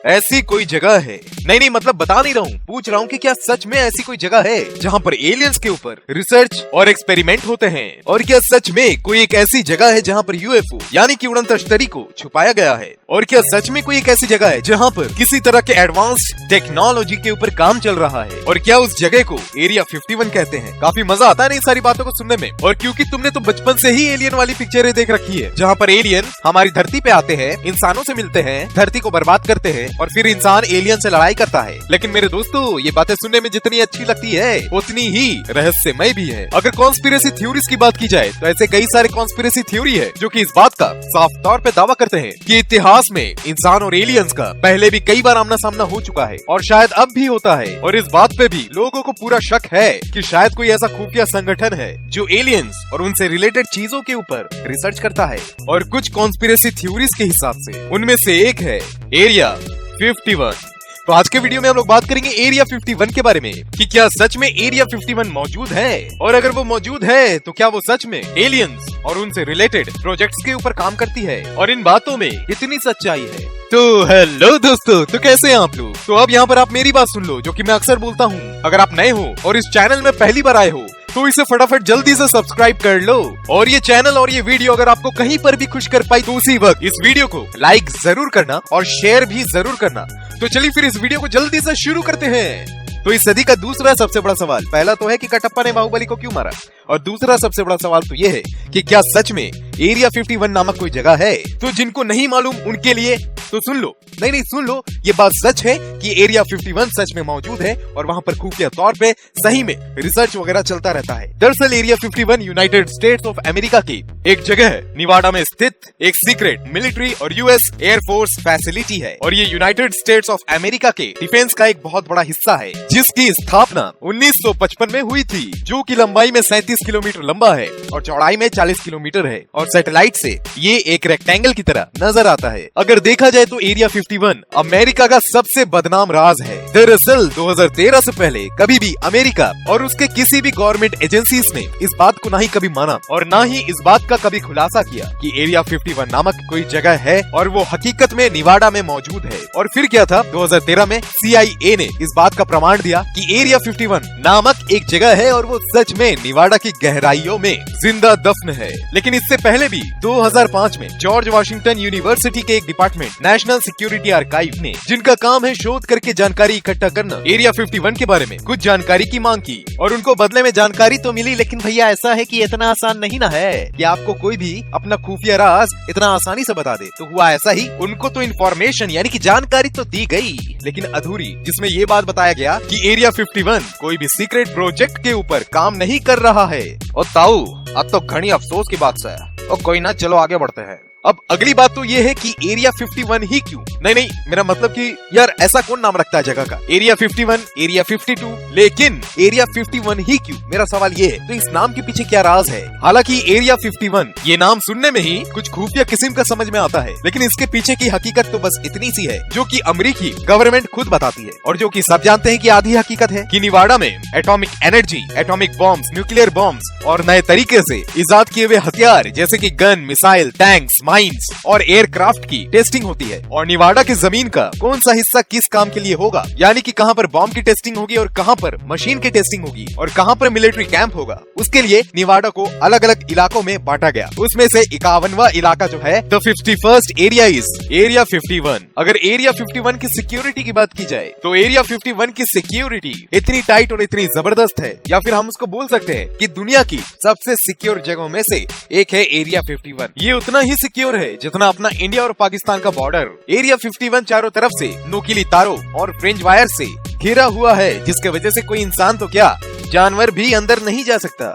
ऐसी कोई जगह है, नहीं मतलब बता नहीं रहा हूँ, पूछ रहा हूँ कि क्या सच में ऐसी कोई जगह है जहाँ पर एलियंस के ऊपर रिसर्च और एक्सपेरिमेंट होते हैं? और क्या सच में कोई एक ऐसी जगह है जहाँ पर यूएफओ यानी कि उड़न तश्तरी को छुपाया गया है? और क्या सच में कोई एक ऐसी जगह है जहाँ पर किसी तरह के एडवांस्ड टेक्नोलॉजी के ऊपर काम चल रहा है? और क्या उस जगह को एरिया 51 कहते हैं? काफी मजा आता है इन सारी बातों को सुनने में, और क्योंकि तुमने तो बचपन से ही एलियन वाली पिक्चरें देख रखी है जहाँ पर एलियन हमारी धरती पे आते हैं, इंसानों से मिलते हैं, धरती को बर्बाद करते हैं और फिर इंसान एलियन से लड़ाई करता है। लेकिन मेरे दोस्तों, ये बातें सुनने में जितनी अच्छी लगती है उतनी ही रहस्यमय भी है। अगर कॉन्स्पिरेसी थ्योरीज की बात की जाए तो ऐसे कई सारे कॉन्स्पिरेसी थ्योरी है जो कि इस बात का साफ तौर पे दावा करते हैं कि इतिहास में इंसान और एलियंस का पहले भी कई बार आमना सामना हो चुका है और शायद अब भी होता है। और इस बात पे भी लोगों को पूरा शक है कि शायद कोई ऐसा खुफिया संगठन है जो एलियंस और उनसे रिलेटेड चीजों के ऊपर रिसर्च करता है। और कुछ कॉन्स्पिरेसी थ्योरीज के हिसाब से उनमें से एक है एरिया 51। तो आज के वीडियो में हम लोग बात करेंगे एरिया 51 के बारे में कि क्या सच में एरिया 51 मौजूद है, और अगर वो मौजूद है तो क्या वो सच में एलियंस और उनसे रिलेटेड प्रोजेक्ट्स के ऊपर काम करती है, और इन बातों में इतनी सच्चाई है। तो हेलो दोस्तों, तो कैसे हैं आप लोग? तो अब यहाँ पर आप मेरी बात सुन लो जो कि मैं अक्सर बोलता हूँ। अगर आप नए हो और इस चैनल में पहली बार आए हो तो इसे फटाफट जल्दी से सब्सक्राइब कर लो, और ये चैनल और ये वीडियो अगर आपको कहीं पर भी खुश कर पाई तो उसी वक्त इस वीडियो को लाइक जरूर करना और शेयर भी जरूर करना। तो चलिए फिर इस वीडियो को जल्दी से शुरू करते हैं। तो इस सदी का दूसरा सबसे बड़ा सवाल, पहला तो है कि कटप्पा ने बाहुबली को क्यों मारा, और दूसरा सबसे बड़ा सवाल तो ये है कि क्या सच में एरिया 51 नामक कोई जगह है? तो जिनको नहीं मालूम उनके लिए तो सुन लो, नहीं सुन लो, ये बात सच है कि एरिया 51 सच में मौजूद है और वहाँ पर खुफिया तौर पे सही में रिसर्च वगैरह चलता रहता है। दरअसल area 51 United states of America की एक जगह है, निवाडा में स्थित एक सीक्रेट मिलिट्री और यूएस एयरफोर्स फैसिलिटी है, और ये यूनाइटेड स्टेट्स ऑफ अमेरिका के डिफेंस का एक बहुत बड़ा हिस्सा है जिसकी स्थापना 1955 में हुई थी, जो कि लंबाई में 37 किलोमीटर लंबा है और चौड़ाई में 40 किलोमीटर है, और सैटेलाइट से ये एक रेक्टेंगल की तरह नजर आता है। अगर देखा जाए तो एरिया 51 अमेरिका का सबसे बदनाम राज है। दरअसल 2013 से पहले कभी भी अमेरिका और उसके किसी भी गवर्नमेंट एजेंसीज ने इस बात को ना ही कभी माना और ना ही इस बात का कभी खुलासा किया कि एरिया 51 नामक कोई जगह है और वो हकीकत में निवाडा में मौजूद है। और फिर क्या था, 2013 में CIA ने इस बात का प्रमाण दिया कि एरिया 51 नामक एक जगह है और वो सच में निवाडा की गहराइयों में जिंदा दफन है। लेकिन इससे पहले भी 2005 में जॉर्ज वाशिंगटन यूनिवर्सिटी के एक डिपार्टमेंट नेशनल सिक्योरिटी आर्काइव ने, जिनका काम है शोध करके जानकारी इकट्ठा करना, एरिया 51 के बारे में कुछ जानकारी की मांग की, और उनको बदले में जानकारी तो मिली, लेकिन भैया ऐसा है कि इतना आसान नहीं ना है कि आपको कोई भी अपना खुफिया राज इतना आसानी से बता दे। तो हुआ ऐसा ही, उनको तो इन्फॉर्मेशन यानी कि जानकारी तो दी गई लेकिन अधूरी, जिसमें ये बात बताया गया कि एरिया 51 कोई भी सीक्रेट प्रोजेक्ट के ऊपर काम नहीं कर रहा है। और ताऊ, अब तो घनी अफसोस की बात है, और कोई ना, चलो आगे बढ़ते हैं। अब अगली बात तो ये है कि एरिया 51 ही क्यों? नहीं मेरा मतलब कि यार ऐसा कौन नाम रखता है जगह का, एरिया 51, एरिया 52, लेकिन एरिया 51 ही क्यों? मेरा सवाल ये है, तो इस नाम के पीछे क्या राज है? हालांकि एरिया 51 ये नाम सुनने में ही कुछ खुफिया किस्म का समझ में आता है, लेकिन इसके पीछे की हकीकत तो बस इतनी सी है जो कि अमेरिकी गवर्नमेंट खुद बताती है, और जो कि सब जानते हैं कि आधी हकीकत है कि निवाडा में atomic energy, atomic bombs, nuclear bombs और नए तरीके से इजाद किए हुए हथियार जैसे कि गन, मिसाइल, टैंक्स, माइंस और एयरक्राफ्ट की टेस्टिंग होती है। और निवाडा की जमीन का कौन सा हिस्सा किस काम के लिए होगा, यानी कि कहां पर बॉम्ब की टेस्टिंग होगी और कहां पर मशीन की टेस्टिंग होगी और कहां पर मिलिट्री कैंप होगा, उसके लिए निवाडा को अलग अलग इलाकों में बांटा गया। उसमें से 51वां इलाका जो है, the 51st area is area 51। अगर एरिया 51 की सिक्योरिटी की बात की जाए तो एरिया 51 की सिक्योरिटी इतनी टाइट और इतनी जबरदस्त है, या फिर हम उसको बोल सकते हैं कि दुनिया की सबसे सिक्योर जगहों में से एक है एरिया 51। ये उतना ही सिक्योर है जितना अपना इंडिया और पाकिस्तान का बॉर्डर। एरिया 51 चारों तरफ से नुकीली तारों और फ्रिंज वायर से घिरा हुआ है, जिसके वजह से कोई इंसान तो क्या, जानवर भी अंदर नहीं जा सकता।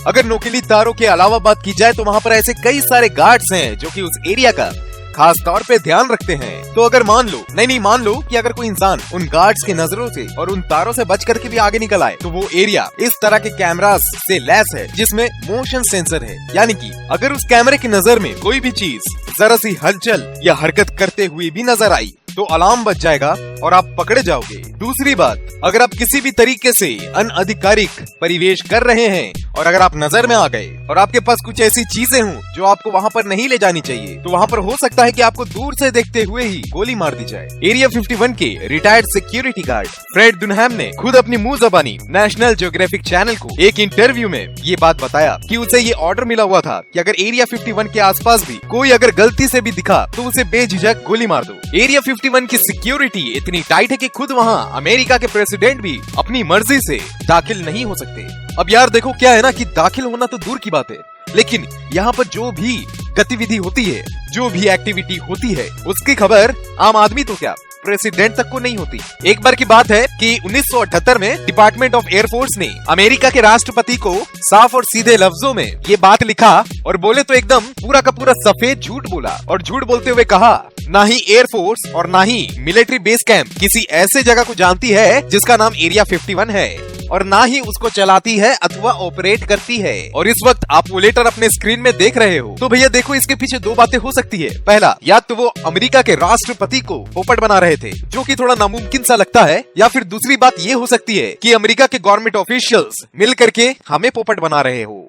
अगर नुकीली तारों के अलावा बात की जाए तो वहाँ पर ऐसे कई सारे गार्ड्स हैं जो कि उस एरिया का खास तौर पे ध्यान रखते हैं। तो अगर मान लो, नहीं मान लो कि अगर कोई इंसान उन गार्ड्स की नजरों से और उन तारों से बच करके भी आगे निकल आए, तो वो एरिया इस तरह के कैमरास से लैस है जिसमें मोशन सेंसर है, यानी कि अगर उस कैमरे की नजर में कोई भी चीज जरा सी हलचल या हरकत करते हुए भी नजर आई तो अलार्म बज जाएगा और आप पकड़े जाओगे। दूसरी बात, अगर आप किसी भी तरीके से अनधिकारिक परिवेश कर रहे हैं और अगर आप नजर में आ गए और आपके पास कुछ ऐसी चीजें हों जो आपको वहाँ पर नहीं ले जानी चाहिए, तो वहाँ पर हो सकता है कि आपको दूर से देखते हुए ही गोली मार दी जाए। एरिया 51 के रिटायर्ड सिक्योरिटी गार्ड फ्रेड दुनहैम ने खुद अपनी मुंह ज़बानी नेशनल ज्योग्राफिक चैनल को एक इंटरव्यू में ये बात बताया कि उसे ये ऑर्डर मिला हुआ था कि अगर एरिया 51 के आसपास भी कोई अगर गलती से भी दिखा तो उसे बेझिझक गोली मार दो। एरिया 51 की सिक्योरिटी इतनी टाइट है कि खुद वहाँ अमेरिका के प्रेसिडेंट भी अपनी मर्जी से दाखिल नहीं हो सकते। अब यार देखो क्या है ना कि दाखिल होना तो दूर की बात है, लेकिन यहाँ पर जो भी गतिविधि होती है, जो भी एक्टिविटी होती है, उसकी खबर आम आदमी तो क्या प्रेसिडेंट तक को नहीं होती। एक बार की बात है कि 1978 में डिपार्टमेंट ऑफ एयरफोर्स ने अमेरिका के राष्ट्रपति को साफ और सीधे लफ्जों में ये बात लिखा और बोले तो एकदम पूरा का पूरा सफेद झूठ बोला और झूठ बोलते हुए कहा ना ही एयरफोर्स और ना ही मिलिट्री बेस कैंप किसी ऐसे जगह को जानती है जिसका नाम एरिया 51 है और ना ही उसको चलाती है अथवा ऑपरेट करती है। और इस वक्त आप वो लेटर अपने स्क्रीन में देख रहे हो, तो भैया देखो इसके पीछे दो बातें हो सकती है। पहला, या तो वो अमेरिका के राष्ट्रपति को पोपट बना रहे थे, जो कि थोड़ा नामुमकिन सा लगता है, या फिर दूसरी बात ये हो सकती है कि अमेरिका के गवर्नमेंट ऑफिशियल्स मिल करके हमें पोपट बना रहे हो।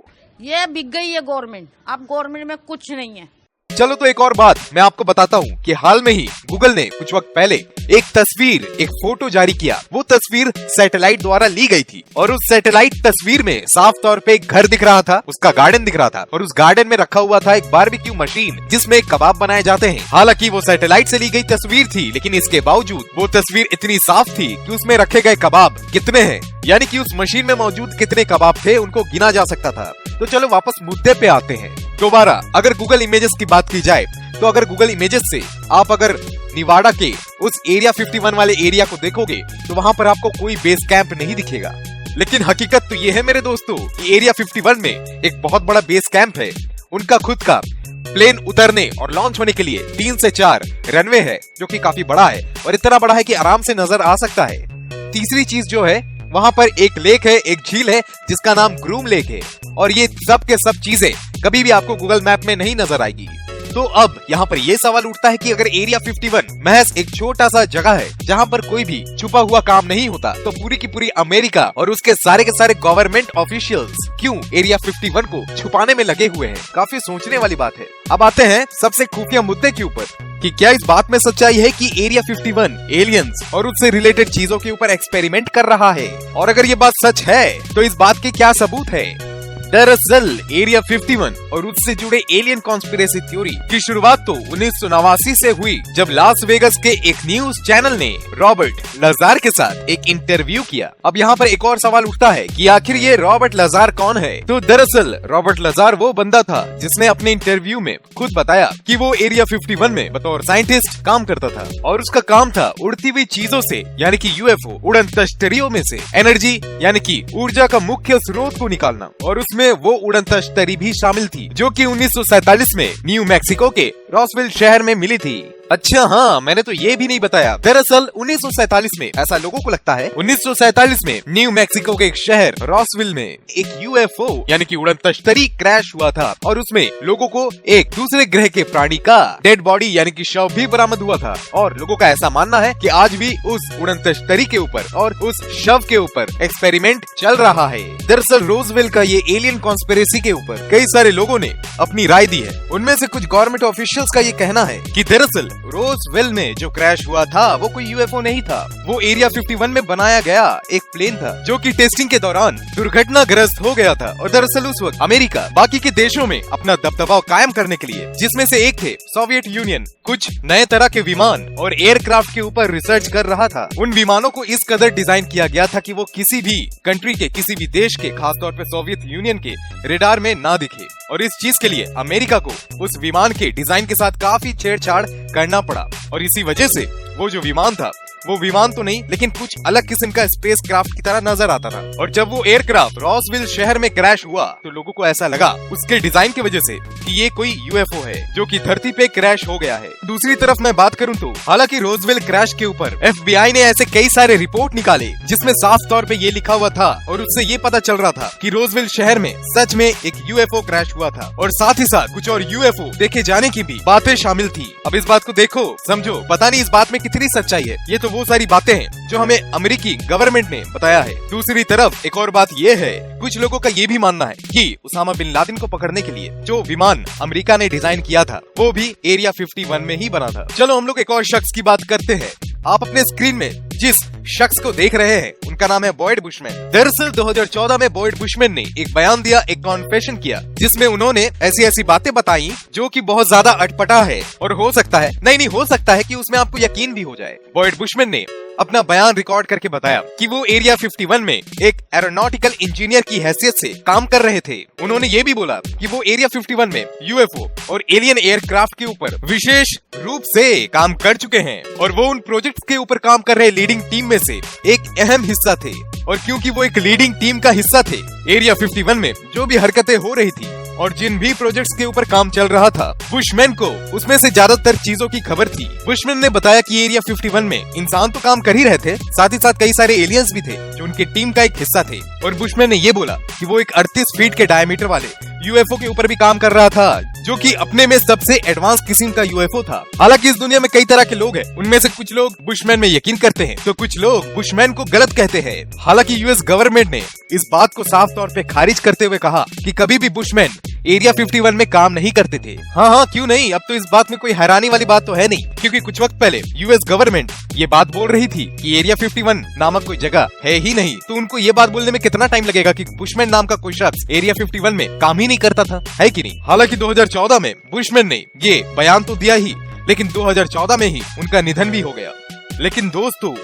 ये बिक गई है गवर्नमेंट, अब गवर्नमेंट में कुछ नहीं है। चलो तो एक और बात मैं आपको बताता हूँ कि हाल में ही गूगल ने कुछ वक्त पहले एक तस्वीर, एक फोटो जारी किया। वो तस्वीर सैटेलाइट द्वारा ली गई थी और उस सैटेलाइट तस्वीर में साफ तौर पे एक घर दिख रहा था, उसका गार्डन दिख रहा था और उस गार्डन में रखा हुआ था एक बारबेक्यू मशीन जिसमें कबाब बनाए जाते हैं। हालांकि वो सैटेलाइट से ली गई तस्वीर थी, लेकिन इसके बावजूद वो तस्वीर इतनी साफ थी कि उसमें रखे गए कबाब कितने हैं, यानी कि उस मशीन में मौजूद कितने कबाब थे उनको गिना जा सकता था। तो चलो वापस मुद्दे पे आते हैं दोबारा। अगर गूगल इमेजेस की बात की जाए तो अगर गूगल इमेजेस से आप अगर निवाड़ा के उस एरिया 51 वाले एरिया को देखोगे तो वहाँ पर आपको कोई बेस कैंप नहीं दिखेगा, लेकिन हकीकत तो ये है मेरे दोस्तों कि एरिया 51 में एक बहुत बड़ा बेस कैंप है। उनका खुद का प्लेन उतरने और लॉन्च होने के लिए 3 से 4 रनवे है, जो कि काफी बड़ा है और इतना बड़ा है कि आराम से नजर आ सकता है। तीसरी चीज जो है, वहाँ पर एक लेक है, एक झील है जिसका नाम ग्रूम लेक है, और ये सब के सब चीजें कभी भी आपको गूगल मैप में नहीं नजर आएगी। तो अब यहाँ पर ये सवाल उठता है कि अगर एरिया 51 महज एक छोटा सा जगह है जहाँ पर कोई भी छुपा हुआ काम नहीं होता, तो पूरी की पूरी अमेरिका और उसके सारे के सारे गवर्नमेंट ऑफिशियल्स क्यों एरिया 51 को छुपाने में लगे हुए हैं? काफी सोचने वाली बात है। अब आते हैं सबसे खुफिया मुद्दे के ऊपर कि क्या इस बात में सच्चाई है कि एरिया 51 एलियंस और उससे रिलेटेड चीजों के ऊपर एक्सपेरिमेंट कर रहा है, और अगर ये बात सच है तो इस बात के क्या सबूत है? दरअसल एरिया 51 और उससे जुड़े एलियन कॉन्स्पिरेसी थ्योरी की शुरुआत तो 1989 से हुई, जब लास वेगस के एक न्यूज चैनल ने रॉबर्ट लजार के साथ एक इंटरव्यू किया। अब यहाँ पर एक और सवाल उठता है कि आखिर ये रॉबर्ट लजार कौन है? तो दरअसल रॉबर्ट लजार वो बंदा था जिसने अपने इंटरव्यू में खुद बताया कि वो एरिया 51 में बतौर साइंटिस्ट काम करता था और उसका काम था उड़ती हुई चीजों से, यानी कि यूएफओ उड़न तश्तरियों में से एनर्जी यानी कि ऊर्जा का मुख्य स्रोत को निकालना, और उसमें वो उड़न तश्तरी भी शामिल थी जो कि 1947 में न्यू मैक्सिको के रॉसविल शहर में मिली थी। अच्छा हाँ, मैंने तो ये भी नहीं बताया। दरअसल 1947 में, ऐसा लोगों को लगता है, 1947 में न्यू मैक्सिको के एक शहर रॉसविल में एक यूएफओ यानी कि उड़न तश्तरी क्रैश हुआ था और उसमें लोगों को एक दूसरे ग्रह के प्राणी का डेड बॉडी यानी कि शव भी बरामद हुआ था, और लोगों का ऐसा मानना है कि आज भी उस उड़न तश्तरी के ऊपर और उस शव के ऊपर एक्सपेरिमेंट चल रहा है। दरअसल रोजवेल का ये एलियन कॉन्स्पिरेसी के ऊपर कई सारे लोगों ने अपनी राय दी है। उनमें से कुछ गवर्नमेंट ऑफिशियल्स का ये कहना है कि दरअसल रोजवेल में जो क्रैश हुआ था वो कोई यूएफओ नहीं था, वो एरिया 51 में बनाया गया एक प्लेन था जो कि टेस्टिंग के दौरान दुर्घटनाग्रस्त हो गया था। और दरअसल उस वक्त अमेरिका बाकी के देशों में अपना दबदबा कायम करने के लिए, जिसमें से एक थे सोवियत यूनियन, कुछ नए तरह के विमान और एयरक्राफ्ट के ऊपर रिसर्च कर रहा था। उन विमानों को इस कदर डिजाइन किया गया था कि वो किसी भी कंट्री के, किसी भी देश के, खासतौर पे सोवियत यूनियन के रेडार में ना दिखे, और इस चीज के लिए अमेरिका को उस विमान के डिजाइन के साथ काफी छेड़छाड़ करना पड़ा। और इसी वजह से वो जो विमान था, वो विमान तो नहीं लेकिन कुछ अलग किस्म का स्पेस क्राफ्ट की तरह नजर आता था। और जब वो एयरक्राफ्ट रॉसविल शहर में क्रैश हुआ तो लोगों को ऐसा लगा उसके डिजाइन की वजह से कि ये कोई यूएफओ है जो कि धरती पे क्रैश हो गया है। दूसरी तरफ मैं बात करूं तो हालांकि रोजवेल क्रैश के ऊपर एफबीआई ने ऐसे कई सारे रिपोर्ट निकाले जिसमें साफ तौर पे ये लिखा हुआ था और उससे ये पता चल रहा था कि रोजवेल शहर में सच में एक यूएफओ क्रैश हुआ था, और साथ ही साथ कुछ और यूएफओ देखे जाने की भी बातें शामिल थी। अब इस बात को देखो, समझो, पता नहीं इस बात में कितनी सच्चाई है, ये तो वो सारी बातें हैं जो हमें अमेरिकी गवर्नमेंट ने बताया है। दूसरी तरफ एक और बात ये है, कुछ लोगों का ये भी मानना है कि उसामा बिन लादेन को पकड़ने के लिए जो विमान अमेरिका ने डिजाइन किया था वो भी एरिया 51 में ही बना था। चलो हम लोग एक और शख्स की बात करते हैं। आप अपने स्क्रीन में जिस शख्स को देख रहे हैं उनका नाम है बॉयड बुशमैन। दरअसल 2014 में बॉयड बुशमैन ने एक बयान दिया, एक कॉन्फेशन किया, जिसमें उन्होंने ऐसी ऐसी बातें बताई जो कि बहुत ज्यादा अटपटा है और हो सकता है नहीं हो सकता है कि उसमें आपको यकीन भी हो जाए। बॉयड बुशमैन ने अपना बयान रिकॉर्ड करके बताया कि वो एरिया 51 में एक एरोनॉटिकल इंजीनियर की हैसियत से काम कर रहे थे। उन्होंने ये भी बोला कि वो एरिया 51 में यूएफओ और एलियन एयरक्राफ्ट के ऊपर विशेष रूप से काम कर चुके हैं और वो उन प्रोजेक्ट्स के ऊपर काम कर रहे लीडिंग टीम में से एक अहम हिस्सा थे। और क्योंकि वो एक लीडिंग टीम का हिस्सा थे, एरिया 51 में जो भी हरकतें हो रही थी और जिन भी प्रोजेक्ट्स के ऊपर काम चल रहा था, बुशमैन को उसमें से ज्यादातर चीजों की खबर थी। बुशमैन ने बताया कि एरिया 51 में इंसान तो काम कर ही रहे थे, साथ ही साथ कई सारे एलियंस भी थे जो उनकी टीम का एक हिस्सा थे। और बुशमैन ने ये बोला कि वो एक 38 फीट के डायमीटर वाले यूएफओ के ऊपर भी काम कर रहा था, जो कि अपने में सबसे एडवांस किस्म का यूएफओ था। हालांकि इस दुनिया में कई तरह के लोग हैं, उनमें से कुछ लोग बुशमैन में यकीन करते हैं तो कुछ लोग बुशमैन को गलत कहते हैं। हालांकि यूएस गवर्नमेंट ने इस बात को साफ तौर पे खारिज करते हुए कहा कि कभी भी बुशमैन एरिया 51 में काम नहीं करते थे। हाँ, क्यों नहीं, अब तो इस बात में कोई हैरानी वाली बात तो है नहीं, क्योंकि कुछ वक्त पहले यूएस गवर्नमेंट ये बात बोल रही थी कि एरिया 51 नामक कोई जगह है ही नहीं। तो उनको ये बात बोलने में कितना टाइम लगेगा कि बुशमैन नाम का कोई शख्स एरिया 51 में काम ही नहीं करता था, है कि नहीं। हालांकि 2014 में बुशमैन ने ये बयान तो दिया ही, लेकिन 2014 में ही उनका निधन भी हो गया। लेकिन दोस्तों,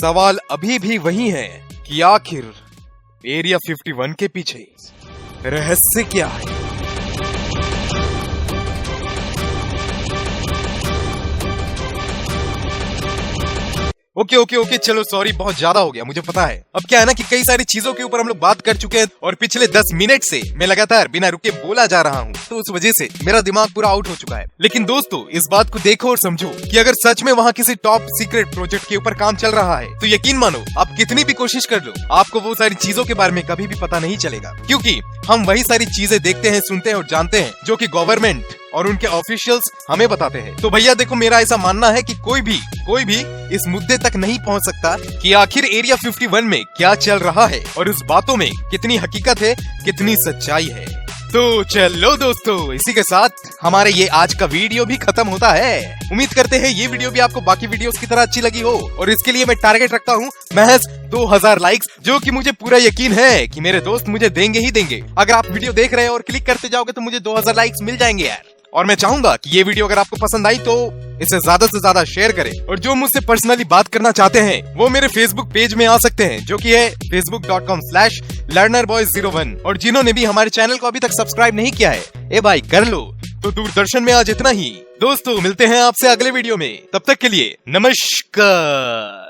सवाल अभी भी वही है कि आखिर एरिया 51 के पीछे रहस्य क्या है। ओके, चलो सॉरी, बहुत ज्यादा हो गया, मुझे पता है। अब क्या है ना कि कई सारी चीजों के ऊपर हम लोग बात कर चुके हैं और पिछले 10 मिनट से मैं लगातार बिना रुके बोला जा रहा हूँ, तो उस वजह से मेरा दिमाग पूरा आउट हो चुका है। लेकिन दोस्तों, इस बात को देखो और समझो कि अगर सच में वहाँ किसी टॉप सीक्रेट प्रोजेक्ट के ऊपर काम चल रहा है तो यकीन मानो, आप कितनी भी कोशिश कर लो, आपको वो सारी चीजों के बारे में कभी भी पता नहीं चलेगा, क्योंकि हम वही सारी चीजें देखते हैं, सुनते हैं और जानते हैं जो कि गवर्नमेंट और उनके ऑफिशियल्स हमें बताते हैं। तो भैया देखो, मेरा ऐसा मानना है कि कोई भी इस मुद्दे तक नहीं पहुंच सकता कि आखिर एरिया 51 में क्या चल रहा है और उस बातों में कितनी हकीकत है, कितनी सच्चाई है। तो चलो दोस्तों, इसी के साथ हमारे ये आज का वीडियो भी खत्म होता है। उम्मीद करते हैं ये वीडियो भी आपको बाकी वीडियोस की तरह अच्छी लगी हो, और इसके लिए मैं टारगेट रखता हूँ महज 2000 लाइक्स, जो कि मुझे पूरा यकीन है कि मेरे दोस्त मुझे देंगे ही देंगे। अगर आप वीडियो देख रहे हैं और क्लिक करते जाओगे तो मुझे 2000 लाइक्स मिल जाएंगे यार। और मैं चाहूंगा कि ये वीडियो अगर आपको पसंद आई तो इसे ज्यादा से ज्यादा शेयर करें, और जो मुझसे पर्सनली बात करना चाहते हैं वो मेरे फेसबुक पेज में आ सकते हैं, जो कि है facebook.com/learnerboy01। और जिन्होंने भी हमारे चैनल को अभी तक सब्सक्राइब नहीं किया है, ए भाई कर लो। तो दूरदर्शन में आज इतना ही दोस्तों, मिलते हैं आपसे अगले वीडियो में, तब तक के लिए नमस्कार।